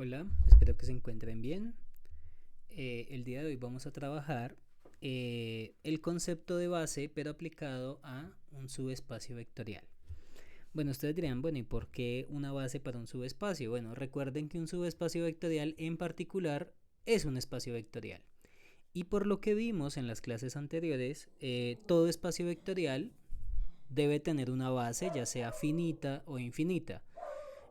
Hola, espero que se encuentren bien. El día de hoy vamos a trabajar el concepto de base, pero aplicado a un subespacio vectorial. Bueno, ustedes dirían, bueno, ¿y por qué una base para un subespacio? Bueno, recuerden que un subespacio vectorial en particular es un espacio vectorial. Y por lo que vimos en las clases anteriores, todo espacio vectorial debe tener una base, ya sea finita o infinita.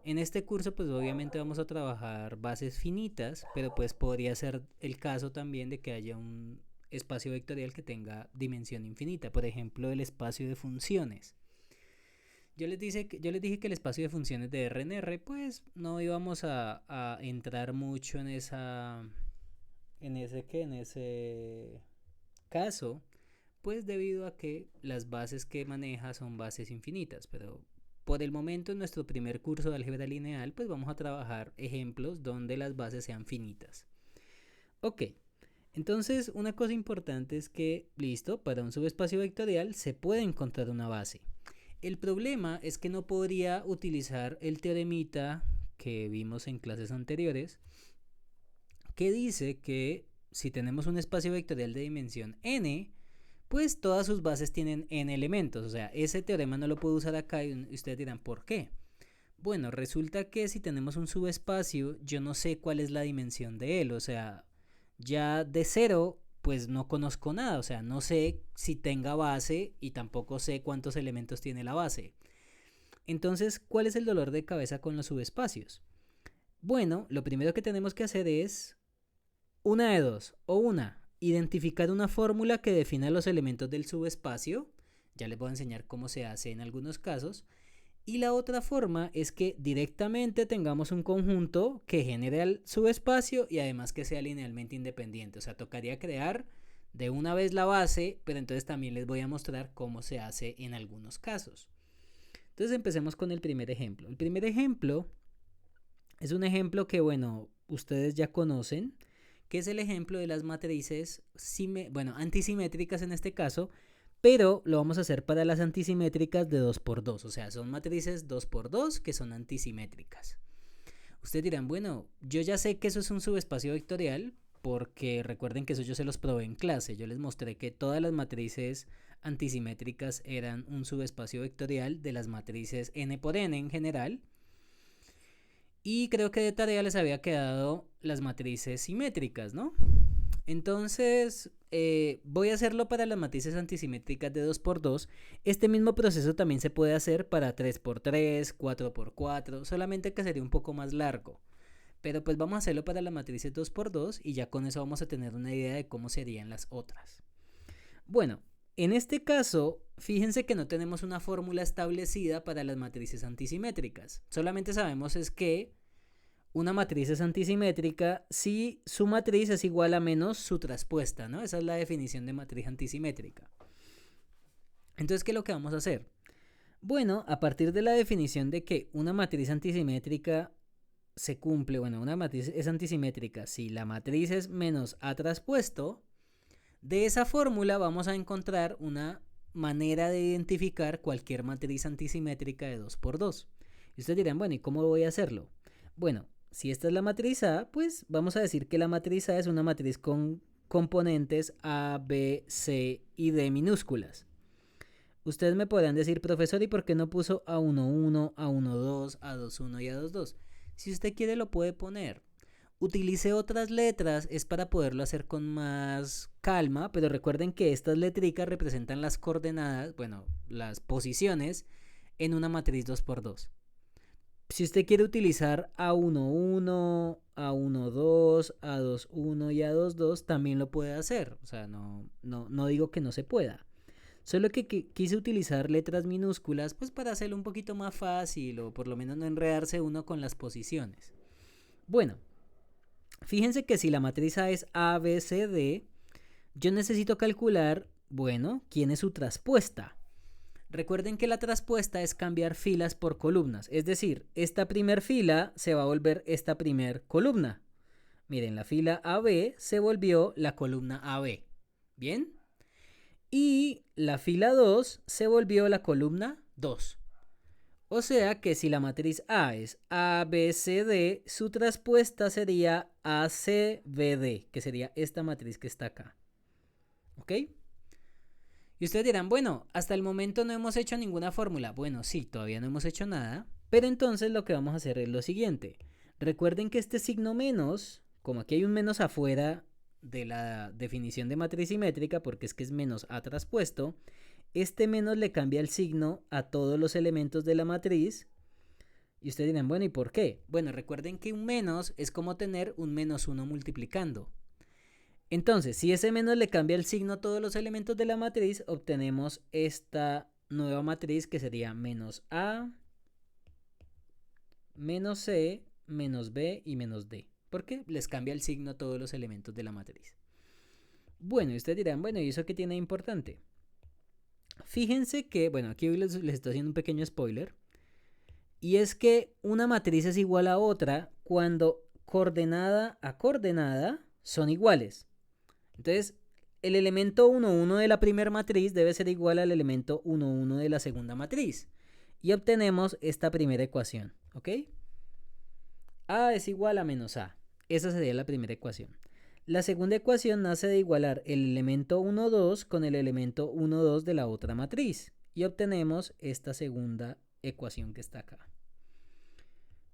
En este curso pues obviamente vamos a trabajar bases finitas, pero pues podría ser el caso también de que haya un espacio vectorial que tenga dimensión infinita, por ejemplo el espacio de funciones. Yo les dije que el espacio de funciones de R en R pues no íbamos a entrar mucho en ese caso, pues debido a que las bases que maneja son bases infinitas, pero por el momento en nuestro primer curso de álgebra lineal pues vamos a trabajar ejemplos donde las bases sean finitas. Ok, entonces una cosa importante es que, listo, para un subespacio vectorial se puede encontrar una base. El problema es que no podría utilizar el teoremita que vimos en clases anteriores, que dice que si tenemos un espacio vectorial de dimensión n, pues todas sus bases tienen n elementos. O sea, ese teorema no lo puedo usar acá y ustedes dirán, ¿por qué? Bueno, resulta que si tenemos un subespacio, yo no sé cuál es la dimensión de él. O sea, ya de cero, pues no conozco nada. O sea, no sé si tenga base y tampoco sé cuántos elementos tiene la base. Entonces, ¿cuál es el dolor de cabeza con los subespacios? Bueno, lo primero que tenemos que hacer es una de dos, o una, identificar una fórmula que defina los elementos del subespacio, ya les voy a enseñar cómo se hace en algunos casos, y la otra forma es que directamente tengamos un conjunto que genere el subespacio y además que sea linealmente independiente, o sea, tocaría crear de una vez la base, pero entonces también les voy a mostrar cómo se hace en algunos casos. Entonces empecemos con el primer ejemplo. El primer ejemplo es un ejemplo que, bueno, ustedes ya conocen, que es el ejemplo de las matrices, antisimétricas en este caso, pero lo vamos a hacer para las antisimétricas de 2×2, o sea, son matrices 2×2 que son antisimétricas. Ustedes dirán, bueno, yo ya sé que eso es un subespacio vectorial, porque recuerden que eso yo se los probé en clase, yo les mostré que todas las matrices antisimétricas eran un subespacio vectorial de las matrices n por n en general. Y creo que de tarea les había quedado las matrices simétricas, ¿no? Entonces, voy a hacerlo para las matrices antisimétricas de 2×2. Este mismo proceso también se puede hacer para 3×3, 4×4, solamente que sería un poco más largo. Pero pues vamos a hacerlo para las matrices 2×2 y ya con eso vamos a tener una idea de cómo serían las otras. Bueno, en este caso, fíjense que no tenemos una fórmula establecida para las matrices antisimétricas. Solamente sabemos es que una matriz es antisimétrica si su matriz es igual a menos su traspuesta, ¿no? Esa es la definición de matriz antisimétrica. Entonces, ¿qué es lo que vamos a hacer? Bueno, a partir de la definición de que una matriz antisimétrica se cumple, bueno, una matriz es antisimétrica si la matriz es menos A traspuesto, de esa fórmula vamos a encontrar una manera de identificar cualquier matriz antisimétrica de 2×2. Y ustedes dirán, bueno, ¿y cómo voy a hacerlo? Bueno, si esta es la matriz A, pues vamos a decir que la matriz A es una matriz con componentes A, B, C y D minúsculas. Ustedes me podrán decir, profesor, ¿y por qué no puso A11, A12, A21 y A22? Si usted quiere lo puede poner. Utilice otras letras, es para poderlo hacer con más calma, pero recuerden que estas letricas representan las coordenadas, bueno, las posiciones en una matriz 2×2. Si usted quiere utilizar A11, A12, A21 y A22, también lo puede hacer. O sea, no digo que no se pueda. Solo que quise utilizar letras minúsculas pues para hacerlo un poquito más fácil o por lo menos no enredarse uno con las posiciones. Bueno, fíjense que si la matriz A es A, B, C, D, yo necesito calcular, bueno, quién es su traspuesta. Recuerden que la traspuesta es cambiar filas por columnas, es decir, esta primer fila se va a volver esta primer columna. Miren, la fila AB se volvió la columna AB. ¿Bien? Y la fila 2 se volvió la columna 2. O sea que si la matriz A es ABCD, su traspuesta sería ACBD, que sería esta matriz que está acá. ¿Ok? Y ustedes dirán, bueno, hasta el momento no hemos hecho ninguna fórmula. Bueno, sí, todavía no hemos hecho nada. Pero entonces lo que vamos a hacer es lo siguiente. Recuerden que este signo menos, como aquí hay un menos afuera de la definición de matriz simétrica, porque es que es menos A traspuesto, este menos le cambia el signo a todos los elementos de la matriz. Y ustedes dirán, bueno, ¿y por qué? Bueno, recuerden que un menos es como tener un menos 1 multiplicando. Entonces, si ese menos le cambia el signo a todos los elementos de la matriz, obtenemos esta nueva matriz que sería menos A, menos C, menos B y menos D. Porque les cambia el signo a todos los elementos de la matriz. Bueno, y ustedes dirán, bueno, ¿y eso qué tiene de importante? Fíjense que, bueno, aquí les estoy haciendo un pequeño spoiler. Y es que una matriz es igual a otra cuando coordenada a coordenada son iguales. Entonces, el elemento 1, 1 de la primera matriz debe ser igual al elemento 1, 1 de la segunda matriz. Y obtenemos esta primera ecuación, ¿ok? A es igual a menos A. Esa sería la primera ecuación. La segunda ecuación nace de igualar el elemento 1, 2 con el elemento 1, 2 de la otra matriz. Y obtenemos esta segunda ecuación que está acá.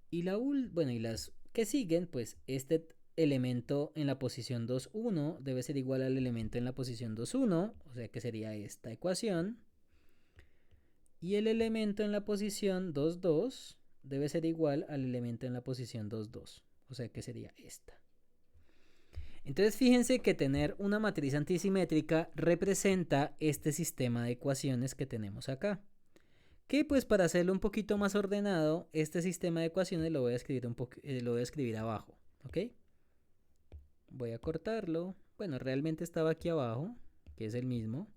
Y y las que siguen, pues este elemento en la posición 2, 1 debe ser igual al elemento en la posición 2, 1, o sea que sería esta ecuación. Y el elemento en la posición 2, 2 debe ser igual al elemento en la posición 2, 2, o sea que sería esta. Entonces fíjense que tener una matriz antisimétrica representa este sistema de ecuaciones que tenemos acá. Que pues para hacerlo un poquito más ordenado, este sistema de ecuaciones lo voy a escribir, lo voy a escribir abajo, ¿ok? Voy a cortarlo. Bueno, realmente estaba aquí abajo, que es el mismo.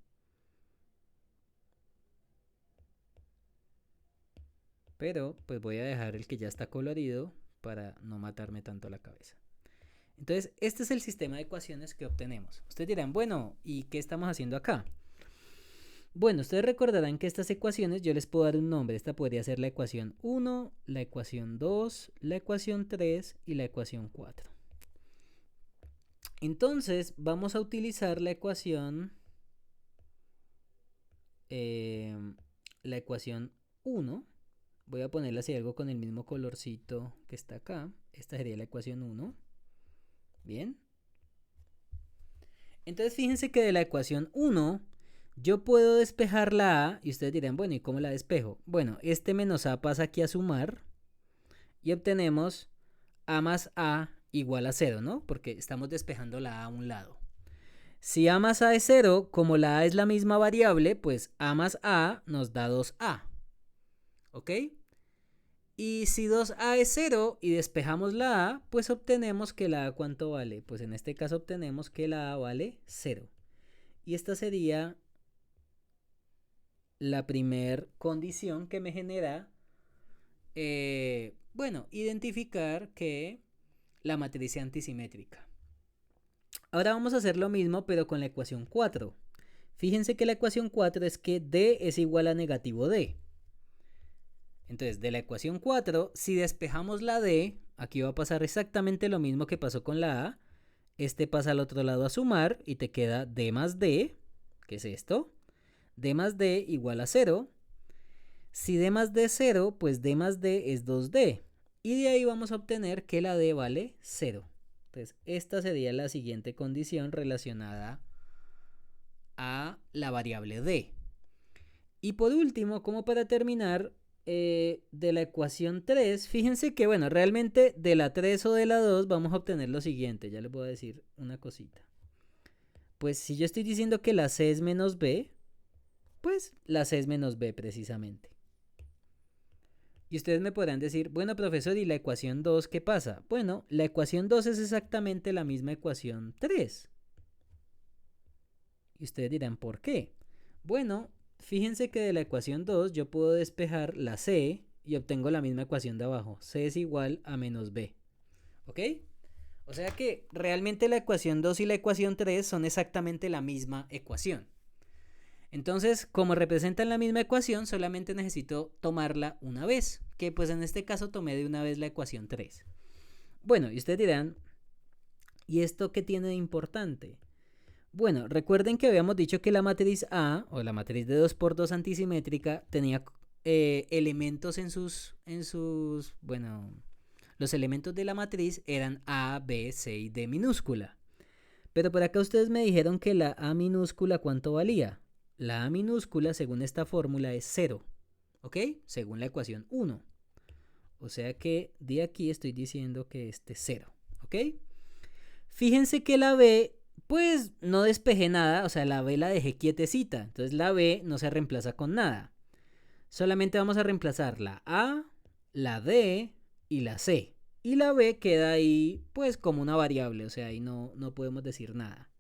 Pero pues voy a dejar el que ya está colorido para no matarme tanto la cabeza. Entonces, este es el sistema de ecuaciones que obtenemos. Ustedes dirán, bueno, ¿y qué estamos haciendo acá? Bueno, ustedes recordarán que estas ecuaciones yo les puedo dar un nombre. Esta podría ser la ecuación 1, la ecuación 2, la ecuación 3 y la ecuación 4. Entonces, vamos a utilizar la ecuación 1. Voy a ponerle así algo con el mismo colorcito que está acá. Esta sería la ecuación 1. Bien. Entonces, fíjense que de la ecuación 1 yo puedo despejar la A y ustedes dirán, bueno, ¿y cómo la despejo? Bueno, este menos A pasa aquí a sumar y obtenemos A más A igual a 0, ¿no? Porque estamos despejando la A a un lado. Si A más A es 0, como la A es la misma variable, pues A más A nos da 2A. ¿Ok? Y si 2A es 0 y despejamos la A, pues obtenemos que la A ¿cuánto vale? Pues en este caso obtenemos que la A vale 0. Y esta sería la primer condición que me genera, identificar que la matriz sea antisimétrica. Ahora vamos a hacer lo mismo pero con la ecuación 4. Fíjense que la ecuación 4 es que D es igual a negativo D. Entonces, de la ecuación 4, si despejamos la D, aquí va a pasar exactamente lo mismo que pasó con la A. Este pasa al otro lado a sumar y te queda D más D, que es esto. D más D igual a 0. Si D más D es 0, pues D más D es 2D. Y de ahí vamos a obtener que la D vale 0. Entonces, esta sería la siguiente condición relacionada a la variable D. Y por último, como para terminar, de la ecuación 3, fíjense que, bueno, realmente de la 3 o de la 2 vamos a obtener lo siguiente. Ya les voy a decir una cosita. Pues si yo estoy diciendo que la C es menos B, pues la C es menos B precisamente. Y ustedes me podrán decir, bueno, profesor, ¿y la ecuación 2 qué pasa? Bueno, la ecuación 2 es exactamente la misma ecuación 3. Y ustedes dirán, ¿por qué? Bueno, fíjense que de la ecuación 2 yo puedo despejar la C y obtengo la misma ecuación de abajo. C es igual a menos B. ¿Ok? O sea que realmente la ecuación 2 y la ecuación 3 son exactamente la misma ecuación. Entonces, como representan la misma ecuación, solamente necesito tomarla una vez, que pues en este caso tomé de una vez la ecuación 3. Bueno, y ustedes dirán, ¿y esto qué tiene de importante? Bueno, recuerden que habíamos dicho que la matriz A, o la matriz de 2 por 2 antisimétrica, tenía elementos bueno, los elementos de la matriz eran A, B, C y D minúscula. Pero por acá ustedes me dijeron que la A minúscula, ¿cuánto valía? La A minúscula, según esta fórmula, es 0, ¿ok? Según la ecuación 1. O sea que de aquí estoy diciendo que este es 0, ¿ok? Fíjense que la B, pues no despejé nada, o sea, la B la dejé quietecita. Entonces la B no se reemplaza con nada. Solamente vamos a reemplazar la A, la D y la C. Y la B queda ahí, pues como una variable, o sea, ahí no podemos decir nada.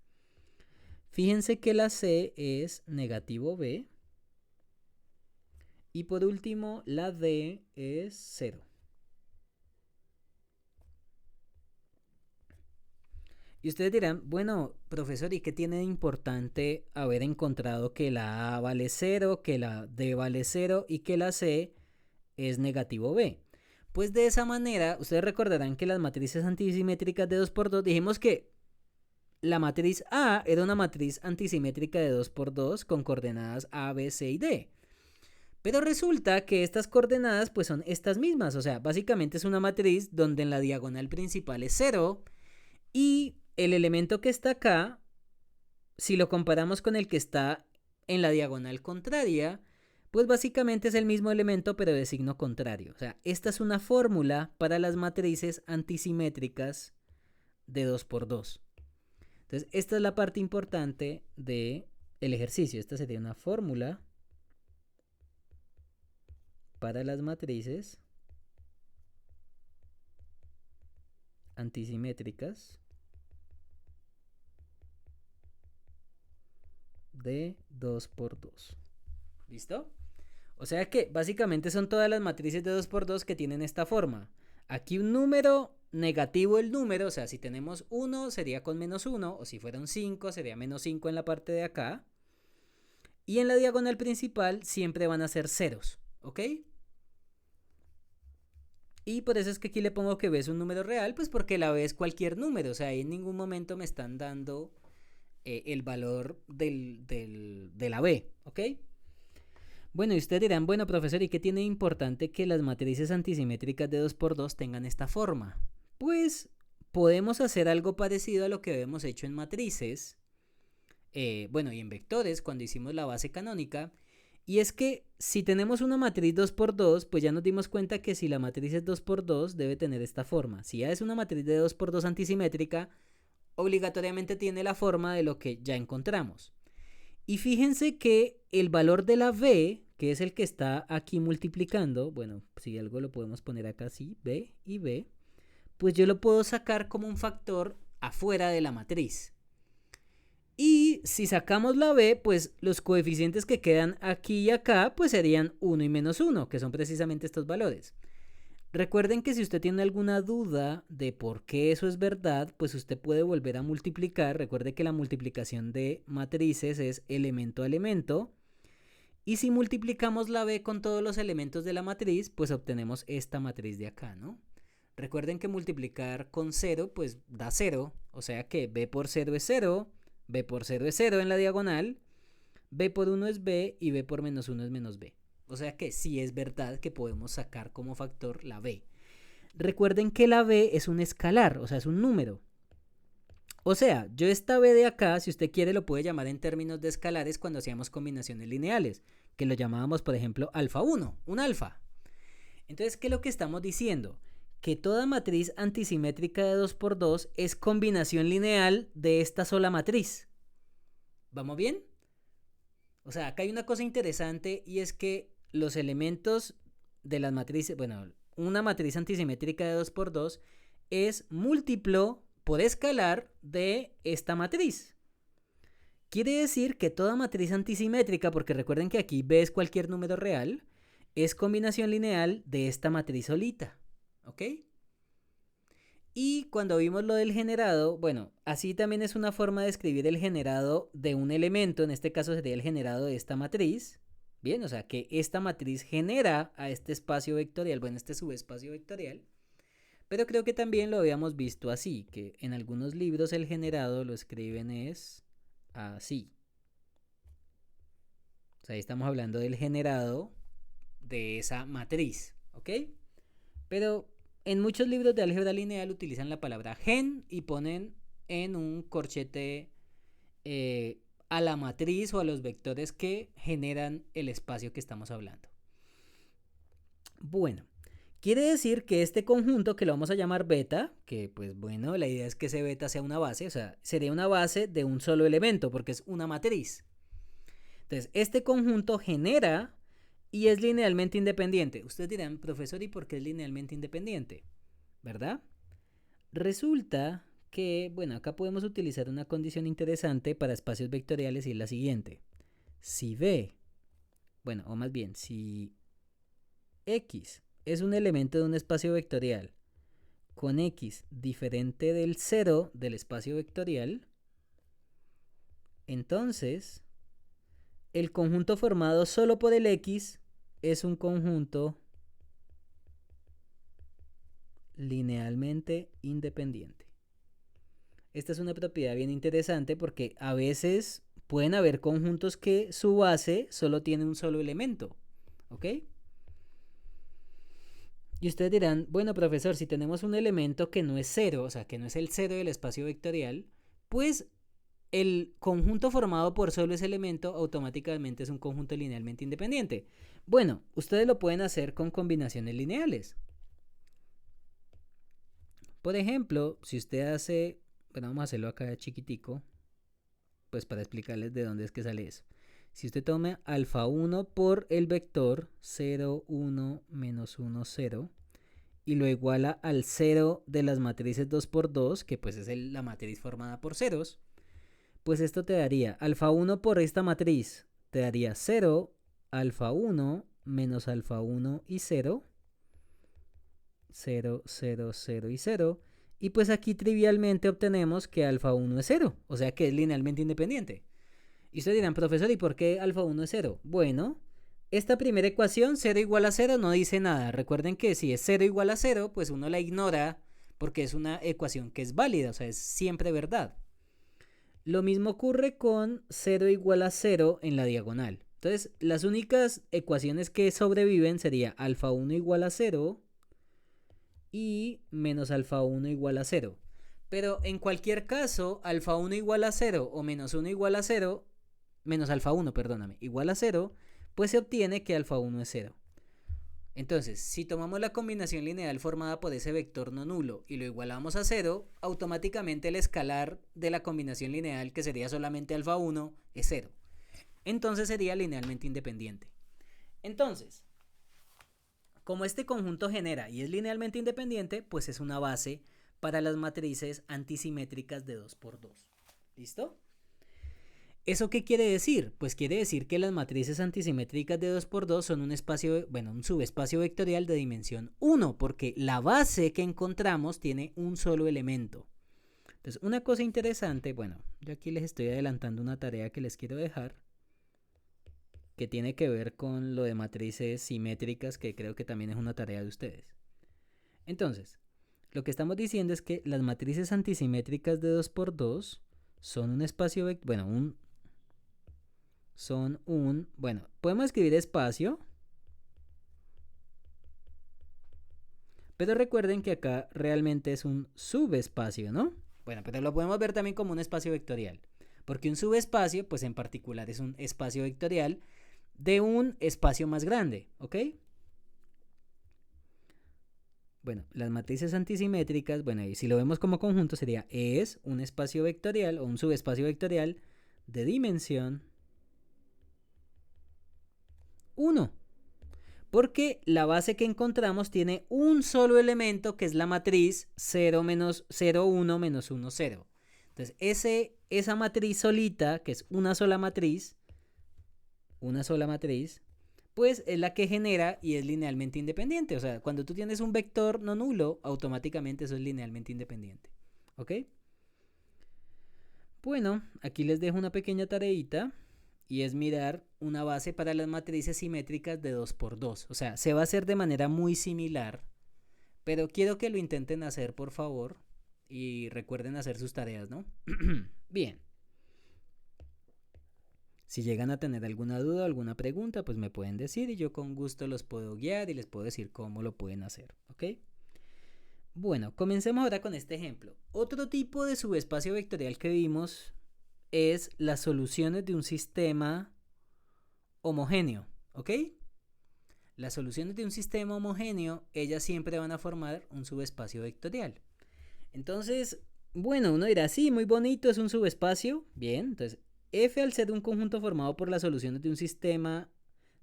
Fíjense que la C es negativo B. Y por último, la D es 0. Y ustedes dirán, bueno, profesor, ¿y qué tiene de importante haber encontrado que la A vale 0, que la D vale 0 y que la C es negativo B? Pues de esa manera, ustedes recordarán que las matrices antisimétricas de 2 por 2 dijimos que la matriz A era una matriz antisimétrica de 2 por 2 con coordenadas A, B, C y D. Pero resulta que estas coordenadas pues son estas mismas, o sea, básicamente es una matriz donde en la diagonal principal es 0 y el elemento que está acá, si lo comparamos con el que está en la diagonal contraria, pues básicamente es el mismo elemento pero de signo contrario. O sea, esta es una fórmula para las matrices antisimétricas de 2 por 2. Entonces, esta es la parte importante del ejercicio. Esta sería una fórmula para las matrices antisimétricas de 2 por 2. ¿Listo? O sea que básicamente son todas las matrices de 2 por 2 que tienen esta forma. Aquí un número, negativo el número, o sea, si tenemos 1 sería con menos 1, o si fuera un 5 sería menos 5 en la parte de acá. Y en la diagonal principal siempre van a ser ceros, ¿ok? Y por eso es que aquí le pongo que B es un número real, pues porque la B es cualquier número, o sea, ahí en ningún momento me están dando el valor de la B, ¿ok? Bueno, y ustedes dirán, bueno, profesor, ¿y qué tiene de importante que las matrices antisimétricas de 2 por 2 tengan esta forma? Pues podemos hacer algo parecido a lo que habíamos hecho en matrices, bueno, y en vectores cuando hicimos la base canónica, y es que si tenemos una matriz 2 por 2, pues ya nos dimos cuenta que si la matriz es 2 por 2 debe tener esta forma. Si ya es una matriz de 2 por 2 antisimétrica, obligatoriamente tiene la forma de lo que ya encontramos. Y fíjense que el valor de la B, que es el que está aquí multiplicando, bueno, si algo lo podemos poner acá así, B y B, pues yo lo puedo sacar como un factor afuera de la matriz. Y si sacamos la B, pues los coeficientes que quedan aquí y acá, pues serían 1 y menos 1, que son precisamente estos valores. Recuerden que si usted tiene alguna duda de por qué eso es verdad, pues usted puede volver a multiplicar. Recuerde que la multiplicación de matrices es elemento a elemento. Y si multiplicamos la B con todos los elementos de la matriz, pues obtenemos esta matriz de acá, ¿no? Recuerden que multiplicar con 0, pues da 0. O sea que B por 0 es 0, B por 0 es 0 en la diagonal, B por 1 es B y B por menos 1 es menos B. O sea que sí es verdad que podemos sacar como factor la B. Recuerden que la B es un escalar, o sea, es un número. O sea, yo esta B de acá, si usted quiere, lo puede llamar en términos de escalares cuando hacíamos combinaciones lineales, que lo llamábamos, por ejemplo, alfa 1, un alfa. Entonces, ¿qué es lo que estamos diciendo? Que toda matriz antisimétrica de 2 por 2 es combinación lineal de esta sola matriz. ¿Vamos bien? O sea, acá hay una cosa interesante y es que los elementos de las matrices, bueno, una matriz antisimétrica de 2 por 2 es múltiplo por escalar de esta matriz. Quiere decir que toda matriz antisimétrica, porque recuerden que aquí B es cualquier número real, es combinación lineal de esta matriz solita, ¿ok? Y cuando vimos lo del generado, bueno, así también es una forma de escribir el generado de un elemento, en este caso sería el generado de esta matriz. Bien, o sea que esta matriz genera a este espacio vectorial, bueno, este subespacio vectorial. Pero creo que también lo habíamos visto así, que en algunos libros el generado lo escriben es así. O sea, ahí estamos hablando del generado de esa matriz, ¿ok? Pero en muchos libros de álgebra lineal utilizan la palabra gen y ponen en un corchete a la matriz o a los vectores que generan el espacio que estamos hablando. Bueno, quiere decir que este conjunto, que lo vamos a llamar beta, que pues bueno, la idea es que ese beta sea una base, o sea, sería una base de un solo elemento porque es una matriz. Entonces, este conjunto genera y es linealmente independiente. Ustedes dirán, profesor, ¿y por qué es linealmente independiente? ¿Verdad? Resulta que, bueno, acá podemos utilizar una condición interesante para espacios vectoriales y es la siguiente. Si B, bueno, o más bien, si X es un elemento de un espacio vectorial con X diferente del 0 del espacio vectorial, entonces el conjunto formado solo por el X es un conjunto linealmente independiente. Esta es una propiedad bien interesante porque a veces pueden haber conjuntos que su base solo tiene un solo elemento, ¿ok? Y ustedes dirán, bueno, profesor, si tenemos un elemento que no es cero, o sea, que no es el cero del espacio vectorial, pues el conjunto formado por solo ese elemento automáticamente es un conjunto linealmente independiente. Bueno, ustedes lo pueden hacer con combinaciones lineales. Por ejemplo, si usted hace, bueno, vamos a hacerlo acá chiquitico, pues para explicarles de dónde es que sale eso. Si usted toma alfa 1 por el vector 0, 1, menos 1, 0, y lo iguala al 0 de las matrices 2 por 2, que pues es la matriz formada por ceros, pues esto te daría alfa 1 por esta matriz, te daría 0, alfa 1, menos alfa 1 y 0, 0, 0, 0 y 0. Y pues aquí trivialmente obtenemos que alfa 1 es 0, o sea que es linealmente independiente. Y ustedes dirán, profesor, ¿y por qué alfa 1 es 0? Bueno, esta primera ecuación, 0 igual a 0, no dice nada. Recuerden que si es 0 igual a 0, pues uno la ignora porque es una ecuación que es válida, o sea, es siempre verdad. Lo mismo ocurre con 0 igual a 0 en la diagonal. Entonces, las únicas ecuaciones que sobreviven sería alfa 1 igual a 0 y menos alfa 1 igual a 0. Pero en cualquier caso, alfa 1 igual a 0 o menos 1 igual a 0, menos alfa 1, perdóname, igual a 0, pues se obtiene que alfa 1 es 0. Entonces, si tomamos la combinación lineal formada por ese vector no nulo y lo igualamos a 0, automáticamente el escalar de la combinación lineal, que sería solamente alfa 1, es 0. Entonces sería linealmente independiente. Entonces, como este conjunto genera y es linealmente independiente, pues es una base para las matrices antisimétricas de 2 por 2. ¿Listo? ¿Eso qué quiere decir? Pues quiere decir que las matrices antisimétricas de 2 por 2 son un espacio, bueno, un subespacio vectorial de dimensión 1, porque la base que encontramos tiene un solo elemento. Entonces, una cosa interesante, bueno, yo aquí les estoy adelantando una tarea que les quiero dejar, que tiene que ver con lo de matrices simétricas, que creo que también es una tarea de ustedes. Entonces, lo que estamos diciendo es que las matrices antisimétricas de 2 por 2 son un espacio, bueno, bueno, podemos escribir espacio, pero recuerden que acá realmente es un subespacio, ¿no? Bueno, pero lo podemos ver también como un espacio vectorial, porque un subespacio, pues en particular es un espacio vectorial de un espacio más grande, ¿ok? Bueno, las matrices antisimétricas, bueno, y si lo vemos como conjunto sería es un espacio vectorial o un subespacio vectorial de dimensión 1. Porque la base que encontramos tiene un solo elemento que es la matriz 0, menos 0, 1, menos 1, 0. Entonces, esa matriz solita, que es una sola matriz, pues es la que genera y es linealmente independiente. O sea, cuando tú tienes un vector no nulo, automáticamente eso es linealmente independiente. ¿Ok? Bueno, aquí les dejo una pequeña tareita y es mirar una base para las matrices simétricas de 2 por 2. O sea, se va a hacer de manera muy similar, pero quiero que lo intenten hacer, por favor, y recuerden hacer sus tareas, ¿no? Bien. Si llegan a tener alguna duda o alguna pregunta, pues me pueden decir y yo con gusto los puedo guiar y les puedo decir cómo lo pueden hacer, ¿ok? Bueno, comencemos ahora con este ejemplo. Otro tipo de subespacio vectorial que vimos es las soluciones de un sistema homogéneo, ¿ok? Las soluciones de un sistema homogéneo, ellas siempre van a formar un subespacio vectorial. Entonces, bueno, uno dirá, sí, muy bonito, es un subespacio. Bien, entonces, F al ser un conjunto formado por las soluciones de un sistema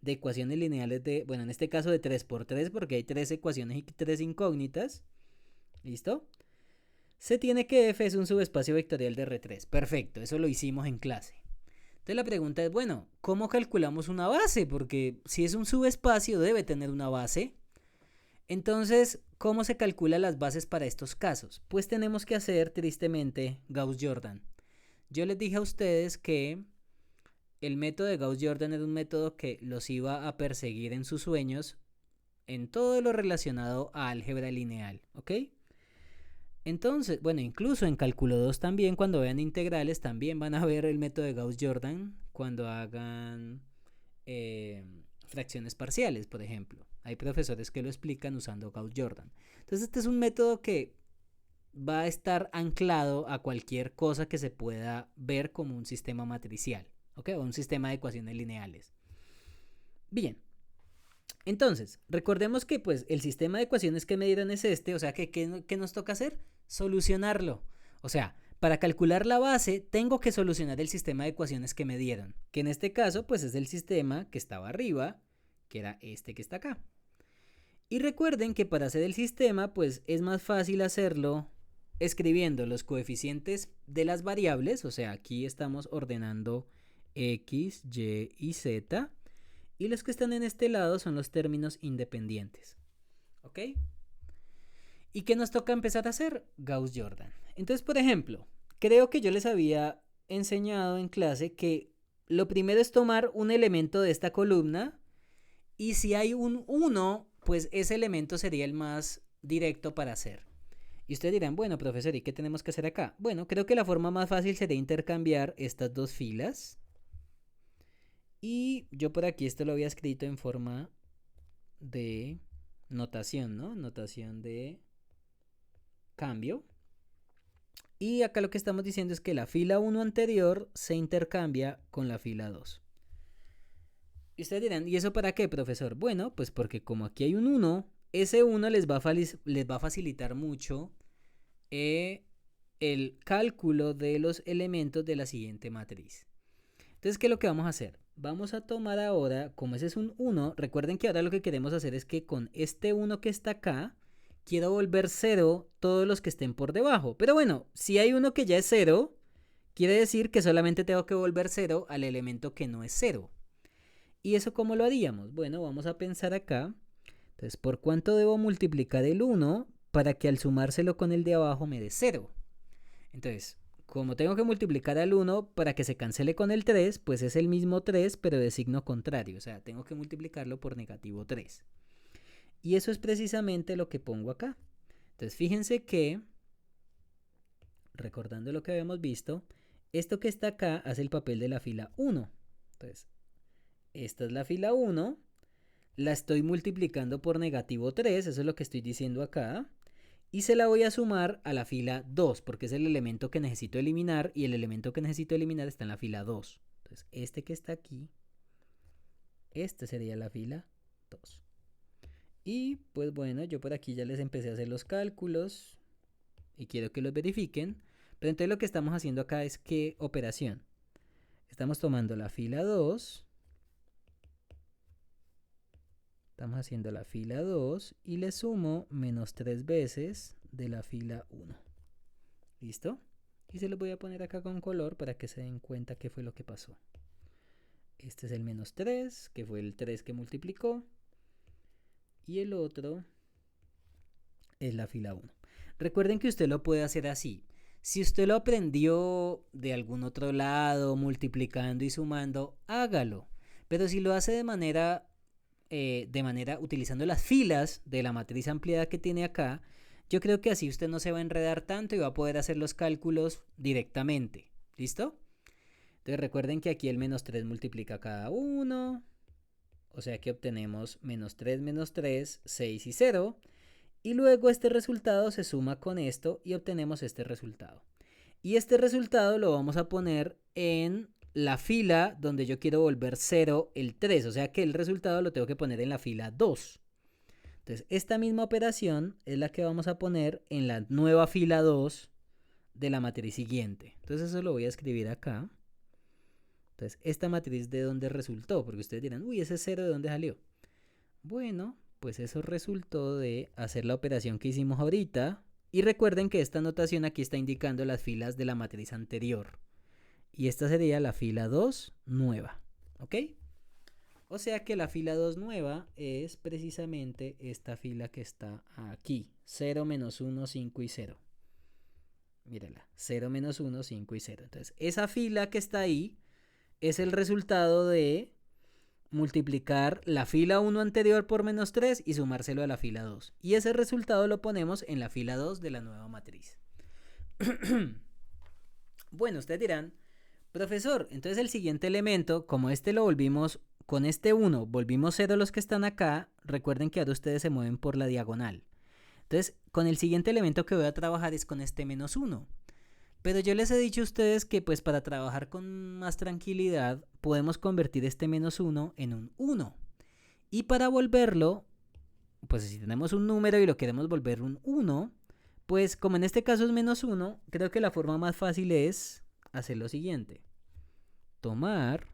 de ecuaciones lineales de, bueno, en este caso de 3 por 3 porque hay 3 ecuaciones y 3 incógnitas. ¿Listo? Se tiene que F es un subespacio vectorial de R3. Perfecto, eso lo hicimos en clase. Entonces la pregunta es, bueno, ¿cómo calculamos una base? Porque si es un subespacio debe tener una base. Entonces, ¿cómo se calculan las bases para estos casos? Pues tenemos que hacer, tristemente, Gauss-Jordan. Yo les dije a ustedes que el método de Gauss-Jordan era un método que los iba a perseguir en sus sueños en todo lo relacionado a álgebra lineal, ¿ok? Entonces, bueno, incluso en cálculo 2 también, cuando vean integrales, también van a ver el método de Gauss-Jordan cuando hagan fracciones parciales, por ejemplo. Hay profesores que lo explican usando Gauss-Jordan. Entonces, este es un método que va a estar anclado a cualquier cosa que se pueda ver como un sistema matricial, ¿ok? O un sistema de ecuaciones lineales. Bien. Entonces, recordemos que pues el sistema de ecuaciones que me dieron es este, o sea que ¿qué nos toca hacer? Solucionarlo. O sea, para calcular la base tengo que solucionar el sistema de ecuaciones que me dieron, que en este caso pues es el sistema que estaba arriba, que era este que está acá. Y recuerden que para hacer el sistema pues es más fácil hacerlo escribiendo los coeficientes de las variables, o sea, aquí estamos ordenando x, y y z, y los que están en este lado son los términos independientes. ¿Ok? ¿Y qué nos toca empezar a hacer? Gauss-Jordan. Entonces, por ejemplo, creo que yo les había enseñado en clase que lo primero es tomar un elemento de esta columna y si hay un 1, pues ese elemento sería el más directo para hacer. Y ustedes dirán, bueno, profesor, ¿y qué tenemos que hacer acá? Bueno, creo que la forma más fácil sería intercambiar estas dos filas. Y yo por aquí esto lo había escrito en forma de notación, ¿no? Notación de cambio. Y acá lo que estamos diciendo es que la fila 1 anterior se intercambia con la fila 2. Y ustedes dirán, ¿y eso para qué, profesor? Bueno, pues porque como aquí hay un 1, ese 1 les va a facilitar mucho el cálculo de los elementos de la siguiente matriz. Entonces, ¿qué es lo que vamos a hacer? Vamos a tomar ahora, como ese es un 1, recuerden que ahora lo que queremos hacer es que con este 1 que está acá, quiero volver 0 todos los que estén por debajo. Pero bueno, si hay uno que ya es 0, quiere decir que solamente tengo que volver 0 al elemento que no es 0. ¿Y eso cómo lo haríamos? Bueno, vamos a pensar acá. Entonces, ¿por cuánto debo multiplicar el 1 para que al sumárselo con el de abajo me dé 0? Entonces, como tengo que multiplicar al 1 para que se cancele con el 3, pues es el mismo 3, pero de signo contrario. O sea, tengo que multiplicarlo por negativo 3. Y eso es precisamente lo que pongo acá. Entonces, fíjense que, recordando lo que habíamos visto, esto que está acá hace el papel de la fila 1. Entonces, esta es la fila 1. La estoy multiplicando por negativo 3, eso es lo que estoy diciendo acá. Y se la voy a sumar a la fila 2, porque es el elemento que necesito eliminar y el elemento que necesito eliminar está en la fila 2. Entonces, este que está aquí, este sería la fila 2. Y pues bueno, yo por aquí ya les empecé a hacer los cálculos y quiero que los verifiquen. Pero entonces lo que estamos haciendo acá es ¿qué operación? Estamos tomando la fila 2. Estamos haciendo la fila 2 y le sumo menos 3 veces de la fila 1. ¿Listo? Y se los voy a poner acá con color para que se den cuenta qué fue lo que pasó. Este es el menos 3, que fue el 3 que multiplicó. Y el otro es la fila 1. Recuerden que usted lo puede hacer así. Si usted lo aprendió de algún otro lado, multiplicando y sumando, hágalo. Pero si lo hace de manera utilizando las filas de la matriz ampliada que tiene acá, yo creo que así usted no se va a enredar tanto y va a poder hacer los cálculos directamente. ¿Listo? Entonces recuerden que aquí el menos 3 multiplica cada uno. O sea que obtenemos menos 3, 6 y 0. Y luego este resultado se suma con esto y obtenemos este resultado. Y este resultado lo vamos a poner en la fila donde yo quiero volver 0 el 3. O sea que el resultado lo tengo que poner en la fila 2. Entonces esta misma operación es la que vamos a poner en la nueva fila 2 de la matriz siguiente. Entonces eso lo voy a escribir acá. Entonces esta matriz de dónde resultó, porque ustedes dirán, uy, ese 0 de dónde salió. Bueno, pues eso resultó de hacer la operación que hicimos ahorita. Y recuerden que esta notación aquí está indicando las filas de la matriz anterior. Y esta sería la fila 2 nueva. ¿Ok? O sea que la fila 2 nueva es precisamente esta fila que está aquí. 0, menos 1, 5 y 0. Mírala. 0, menos 1, 5 y 0. Entonces, esa fila que está ahí es el resultado de multiplicar la fila 1 anterior por menos 3 y sumárselo a la fila 2. Y ese resultado lo ponemos en la fila 2 de la nueva matriz. Bueno, ustedes dirán, profesor, entonces el siguiente elemento, como este lo volvimos, con este 1 volvimos 0 los que están acá, recuerden que ahora ustedes se mueven por la diagonal. Entonces, con el siguiente elemento que voy a trabajar es con este menos 1. Pero yo les he dicho a ustedes que pues para trabajar con más tranquilidad podemos convertir este menos 1 en un 1. Y para volverlo, pues si tenemos un número y lo queremos volver un 1, pues como en este caso es menos 1, creo que la forma más fácil es hacer lo siguiente. Tomar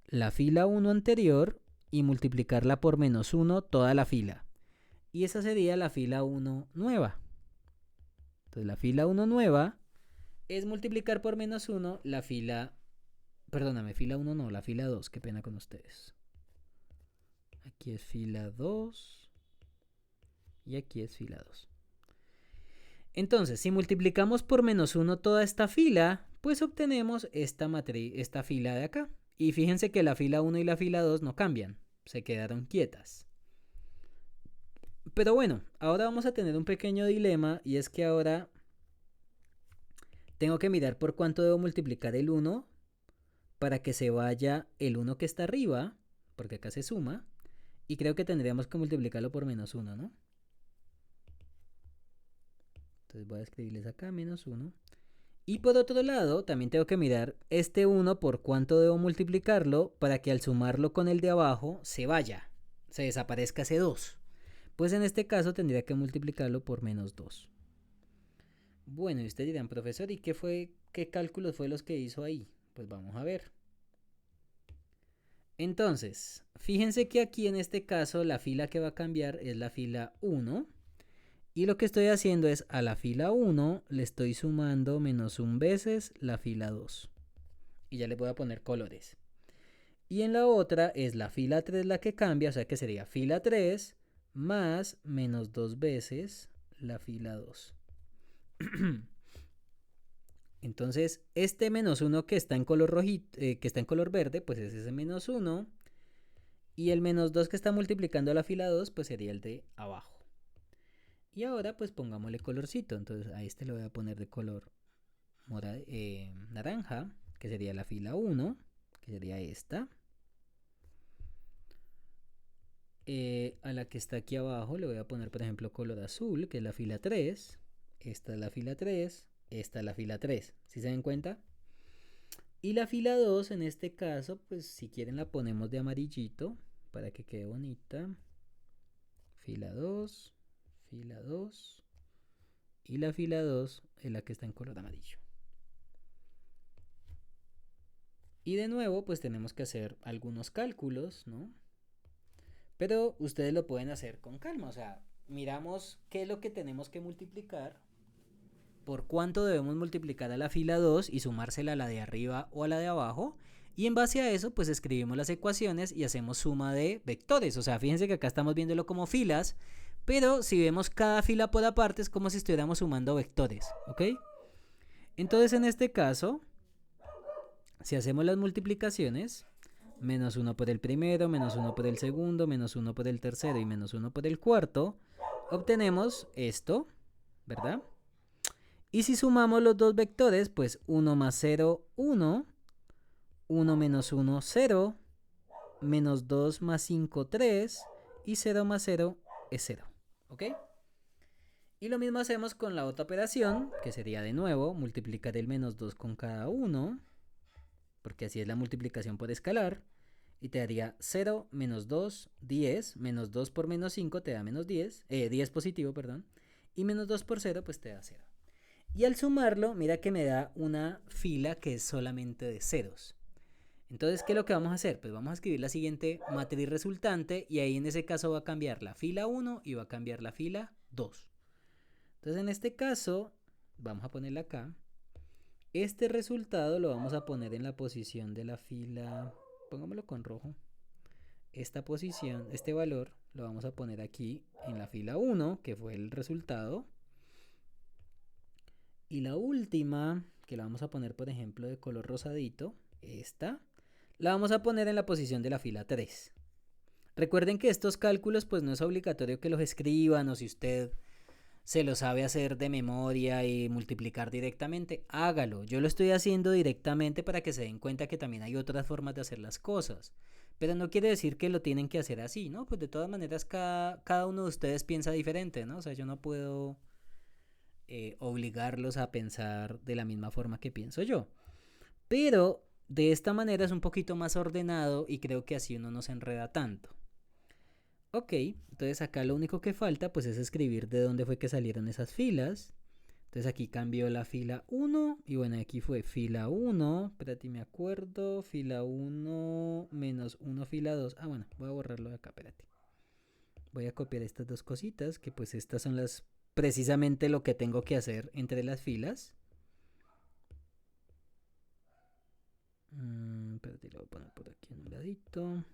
la fila 1 anterior y multiplicarla por menos 1 toda la fila. Y esa sería la fila 1 nueva. Entonces la fila 1 nueva es multiplicar por menos 1 la fila... Perdóname, fila 1 no, la fila 2. Qué pena con ustedes. Aquí es fila 2 y aquí es fila 2. Entonces, si multiplicamos por menos 1 toda esta fila, pues obtenemos esta fila de acá. Y fíjense que la fila 1 y la fila 2 no cambian, se quedaron quietas. Pero bueno, ahora vamos a tener un pequeño dilema y es que ahora tengo que mirar por cuánto debo multiplicar el 1 para que se vaya el 1 que está arriba, porque acá se suma, y creo que tendríamos que multiplicarlo por menos 1, ¿no? Entonces voy a escribirles acá menos 1. Y por otro lado, también tengo que mirar este 1 por cuánto debo multiplicarlo para que al sumarlo con el de abajo se vaya, se desaparezca ese 2. Pues en este caso tendría que multiplicarlo por menos 2. Bueno, y ustedes dirán, profesor, ¿y qué cálculos fue los que hizo ahí? Pues vamos a ver. Entonces, fíjense que aquí en este caso la fila que va a cambiar es la fila 1. Y lo que estoy haciendo es a la fila 1 le estoy sumando menos 1 veces la fila 2. Y ya le voy a poner colores. Y en la otra es la fila 3 la que cambia, o sea que sería fila 3 más menos 2 veces la fila 2. Entonces, este menos 1 que está en color rojito, que está en color verde, pues es ese menos 1. Y el menos 2 que está multiplicando la fila 2, pues sería el de abajo. Y ahora pues pongámosle colorcito. Entonces a este le voy a poner de color naranja, que sería la fila 1, que sería esta. A la que está aquí abajo le voy a poner por ejemplo color azul, que es la fila 3. Esta es la fila 3, esta es la fila 3. ¿Sí se dan cuenta? Y la fila 2 en este caso, pues si quieren la ponemos de amarillito para que quede bonita. Fila 2. Fila 2 y la fila 2 es la que está en color amarillo. Y de nuevo pues tenemos que hacer algunos cálculos, ¿no? Pero ustedes lo pueden hacer con calma, o sea, miramos qué es lo que tenemos que multiplicar, por cuánto debemos multiplicar a la fila 2 y sumársela a la de arriba o a la de abajo, Y en base a eso, pues escribimos las ecuaciones y hacemos suma de vectores. O sea, fíjense que acá estamos viéndolo como filas, pero si vemos cada fila por aparte es como si estuviéramos sumando vectores, ¿ok? Entonces en este caso, si hacemos las multiplicaciones, menos 1 por el primero, menos 1 por el segundo, menos 1 por el tercero y menos 1 por el cuarto, obtenemos esto, ¿verdad? Y si sumamos los dos vectores, pues 1 más 0, 1, 1 menos 1, 0, menos 2 más 5, 3, y 0 más 0 es 0, ¿ok? Y lo mismo hacemos con la otra operación, que sería de nuevo multiplicar el menos 2 con cada uno, porque así es la multiplicación por escalar, y te daría 0 menos 2, 10, menos 2 por menos 5 te da menos 10, 10 positivo, perdón, y menos 2 por 0 pues te da 0. Y al sumarlo, mira que me da una fila que es solamente de ceros. Entonces, ¿qué es lo que vamos a hacer? Pues vamos a escribir la siguiente matriz resultante y ahí en ese caso va a cambiar la fila 1 y va a cambiar la fila 2. Entonces, en este caso, vamos a ponerla acá. Este resultado lo vamos a poner en la posición de la fila, pongámoslo con rojo. Esta posición, este valor, lo vamos a poner aquí en la fila 1, que fue el resultado. Y la última, que la vamos a poner por ejemplo de color rosadito, esta, la vamos a poner en la posición de la fila 3. Recuerden que estos cálculos pues no es obligatorio que los escriban, o si usted se lo sabe hacer de memoria y multiplicar directamente, hágalo. Yo lo estoy haciendo directamente para que se den cuenta que también hay otras formas de hacer las cosas. Pero no quiere decir que lo tienen que hacer así, ¿no? Pues de todas maneras cada uno de ustedes piensa diferente, ¿no? O sea, yo no puedo obligarlos a pensar de la misma forma que pienso yo. Pero de esta manera es un poquito más ordenado y creo que así uno no se enreda tanto. Ok, entonces acá lo único que falta pues es escribir de dónde fue que salieron esas filas. Entonces aquí cambió la fila 1 y bueno, aquí fue fila 1, espérate, me acuerdo, fila 1 menos 1 fila 2. Ah, bueno, voy a borrarlo de acá, espérate. Voy a copiar estas dos cositas, que pues estas son las precisamente lo que tengo que hacer entre las filas. Espérate, lo voy a poner por aquí en un ladito.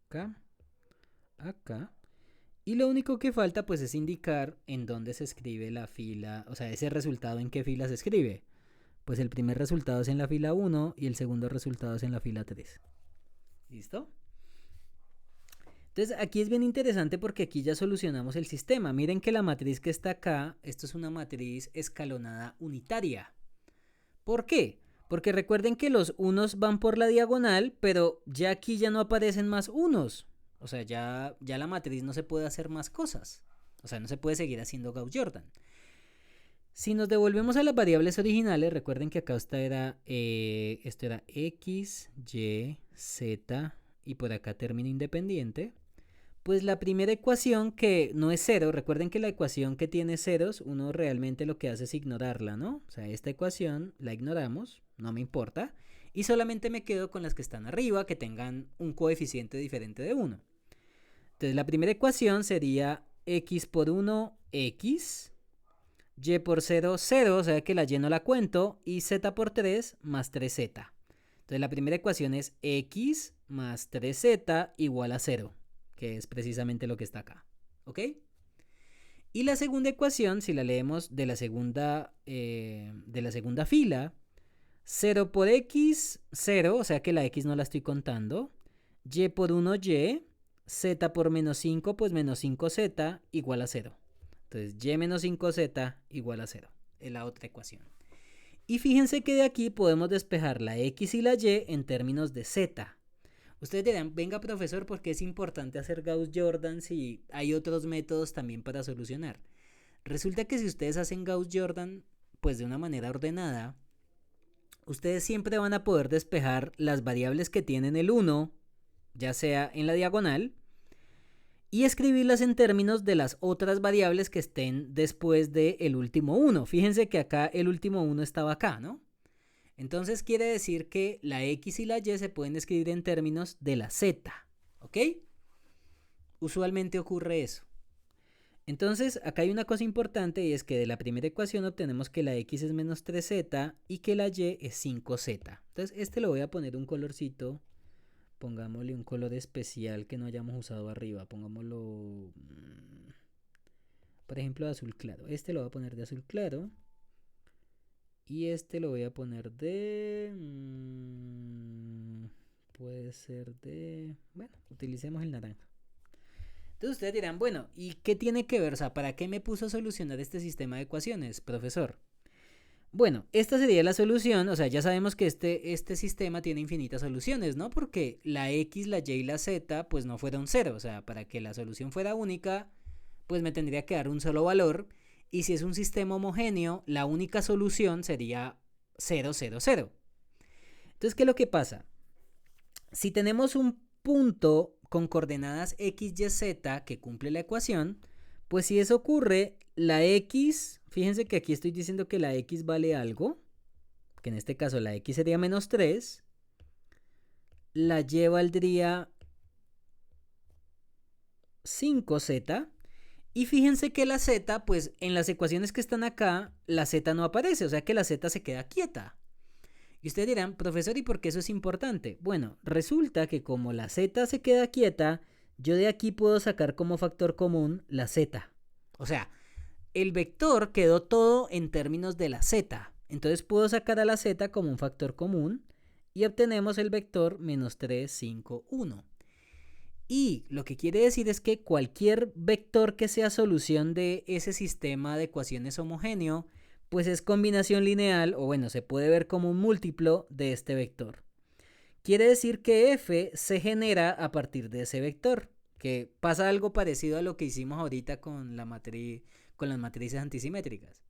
Acá. Acá. Y lo único que falta pues es indicar en dónde se escribe la fila, o sea, ese resultado en qué fila se escribe. Pues el primer resultado es en la fila 1 y el segundo resultado es en la fila 3. ¿Listo? Entonces aquí es bien interesante porque aquí ya solucionamos el sistema. Miren que la matriz que está acá, esto es una matriz escalonada unitaria. ¿Por qué? Porque recuerden que los unos van por la diagonal, pero ya aquí ya no aparecen más unos. O sea, ya la matriz no se puede hacer más cosas. O sea, no se puede seguir haciendo Gauss-Jordan. Si nos devolvemos a las variables originales, recuerden que acá esto era x, y, z y por acá término independiente. Pues la primera ecuación que no es cero, recuerden que la ecuación que tiene ceros, uno realmente lo que hace es ignorarla, ¿no? O sea, esta ecuación la ignoramos, no me importa, y solamente me quedo con las que están arriba, que tengan un coeficiente diferente de 1. Entonces la primera ecuación sería x por 1, x, y por 0, 0, o sea que la y no la cuento, y z por 3 más 3z. Entonces la primera ecuación es x más 3z igual a 0. Que es precisamente lo que está acá, ¿ok? Y la segunda ecuación, si la leemos de la segunda fila, 0 por x, 0, o sea que la x no la estoy contando, y por 1y, z por menos 5, pues menos 5z igual a 0. Entonces y menos 5z igual a 0, es la otra ecuación. Y fíjense que de aquí podemos despejar la x y la y en términos de z. Ustedes dirán, venga profesor, ¿por qué es importante hacer Gauss-Jordan si hay otros métodos también para solucionar? Resulta que si ustedes hacen Gauss-Jordan, pues de una manera ordenada, ustedes siempre van a poder despejar las variables que tienen el 1, ya sea en la diagonal, y escribirlas en términos de las otras variables que estén después del último 1. Fíjense que acá el último 1 estaba acá, ¿no? Entonces quiere decir que la x y la y se pueden escribir en términos de la z, ¿ok? Usualmente ocurre eso. Entonces, acá hay una cosa importante y es que de la primera ecuación obtenemos que la x es menos 3z y que la y es 5z. Entonces, este lo voy a poner un colorcito. Pongámosle un color especial que no hayamos usado arriba. Pongámoslo, por ejemplo, de azul claro. Este lo voy a poner de azul claro. Y este lo voy a poner de... puede ser de... Bueno, utilicemos el naranja. Entonces ustedes dirán, bueno, ¿y qué tiene que ver? O sea, ¿para qué me puso a solucionar este sistema de ecuaciones, profesor? Bueno, esta sería la solución, o sea, ya sabemos que este sistema tiene infinitas soluciones, ¿no? Porque la x, la y y la z, pues no fueron cero, o sea, para que la solución fuera única, pues me tendría que dar un solo valor, y si es un sistema homogéneo, la única solución sería 0, 0, 0. Entonces, ¿qué es lo que pasa? Si tenemos un punto con coordenadas x, y, z que cumple la ecuación, pues si eso ocurre, la x, fíjense que aquí estoy diciendo que la x vale algo, que en este caso la x sería menos 3, la y valdría 5z, y fíjense que la z, pues en las ecuaciones que están acá, la z no aparece, o sea que la z se queda quieta. Y ustedes dirán, profesor, ¿y por qué eso es importante? Bueno, resulta que como la z se queda quieta, yo de aquí puedo sacar como factor común la z. O sea, el vector quedó todo en términos de la z. Entonces puedo sacar a la z como un factor común y obtenemos el vector menos 3, 5, 1. Y lo que quiere decir es que cualquier vector que sea solución de ese sistema de ecuaciones homogéneo, pues es combinación lineal, o bueno, se puede ver como un múltiplo de este vector. Quiere decir que f se genera a partir de ese vector, que pasa algo parecido a lo que hicimos ahorita con las matrices antisimétricas.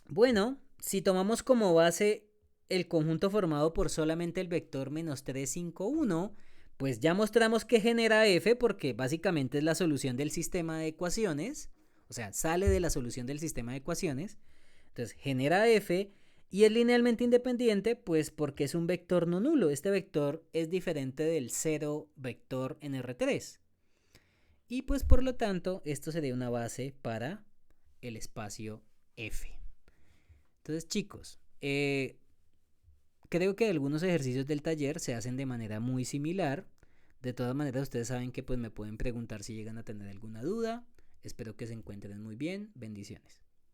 Bueno, si tomamos como base el conjunto formado por solamente el vector menos 3, 5, 1, pues ya mostramos que genera f porque básicamente es la solución del sistema de ecuaciones, o sea, sale de la solución del sistema de ecuaciones, entonces genera f y es linealmente independiente pues porque es un vector no nulo, este vector es diferente del 0 vector en R3 y pues por lo tanto esto sería una base para el espacio f. Entonces chicos, creo que algunos ejercicios del taller se hacen de manera muy similar. De todas maneras, ustedes saben que pues me pueden preguntar si llegan a tener alguna duda. Espero que se encuentren muy bien. Bendiciones.